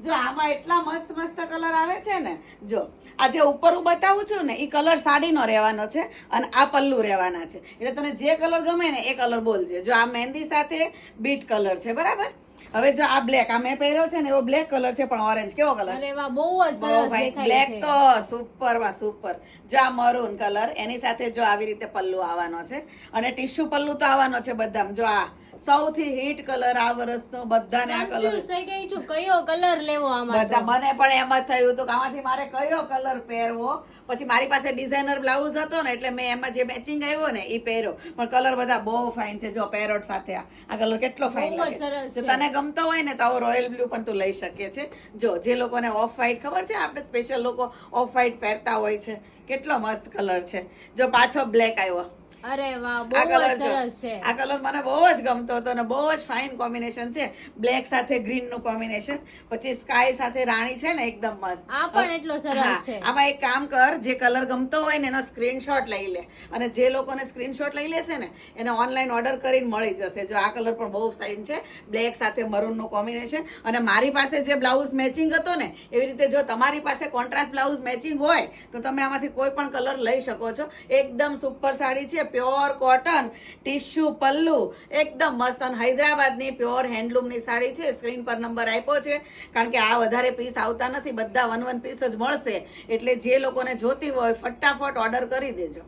જો આમાં એટલા મસ્ત મસ્ત કલર આવે છે ને. જો આ જે ઉપર હું બતાવું છું ને એ કલર સાડીનો રહેવાનો છે અને આ પલ્લુ રહેવાના છે. એટલે તને જે કલર ગમે ને એ કલર બોલજે. જો આ મહેંદી સાથે બીટ કલર છે, બરાબર. હવે જો આ બ્લેક આ મેં પહેર્યો છે ને એવો બ્લેક કલર છે, પણ ઓરેન્જ કેવો કલર છે? અરે વાહ, બહુ જ સરસ દેખાય બ્લેક છે. તો સુપર માં સુપર. જો આ મરૂન કલર એની સાથે જો આવી રીતે પલ્લુ આવવાનો છે અને ટીશ્યુ પલ્લુ તો આવવાનો છે બધામાં. જો આ સૌથી હિટ કલર આ વર્ષનો, બધાને આ કલર કન્ફ્યુઝ થઈ ગઈ છું કયો કલર લેવો આમાં. બધા. મને પણ એમ જ થયું હતું કે આમાંથી મારે કયો કલર પહેરવો. પછી મારી પાસે ડિઝાઇનર બ્લાઉઝ હતો ને એટલે મેં એમાં જે મેચિંગ આવ્યો ને એ પહેર્યો. પણ કલર બધા બહુ ફાઇન છે. જો પેરોટ સાથે આ કલર કેટલો ફાઇન લાગે છે. જો તને ગમતો હોય ને તો રોયલ બ્લુ પણ તું લઈ શકે છે. જો જે લોકોને ઓફ વ્હાઈટ ખબર છે, આપણે સ્પેશિયલ લોકો ઓફ વ્હાઈટ પહેરતા હોય છે. કેટલો મસ્ત કલર છે. જો પાછો બ્લેક આવ્યો. અરે વાહ, બહુ જ સરસ છે. આ કલર મને બહુ જ ગમતો હતો અને બહુ જ ફાઇન કોમ્બિનેશન છે. બ્લેક સાથે ગ્રીન નું કોમ્બિનેશન, પછી સ્કાય સાથે રાણી છે ને, એકદમ મસ્ત. આ પણ એટલો સરસ છે. આમાં એક કામ કર, જે કલર ગમતો હોય ને એનો સ્ક્રીનશોટ લઈ લે અને જે લોકોને સ્ક્રીનશોટ લઈ લેશે ને એને ઓનલાઈન ઓર્ડર કરીને મળી જશે. જો આ કલર પણ બહુ ફાઇન છે, બ્લેક સાથે મરૂન નું કોમ્બિનેશન. અને મારી પાસે જે બ્લાઉઝ મેચિંગ હતો ને એવી રીતે જો તમારી પાસે કોન્ટ્રાસ્ટ બ્લાઉઝ મેચિંગ હોય તો તમે આમાંથી કોઈ પણ કલર લઈ શકો છો. એકદમ સુપર સાડી છે, પ્યોર કોટન, ટીશ્યુ પલ્લુ, એકદમ મસ્ત. અને હૈદરાબાદની પ્યોર હેન્ડલૂમની સાડી છે. સ્ક્રીન પર નંબર આપ્યો છે, કારણ કે આ વધારે પીસ આવતા નથી, બધા 1 પીસ જ મળશે. એટલે જે લોકોને જોતી હોય ફટાફટ ઓર્ડર કરી દેજો.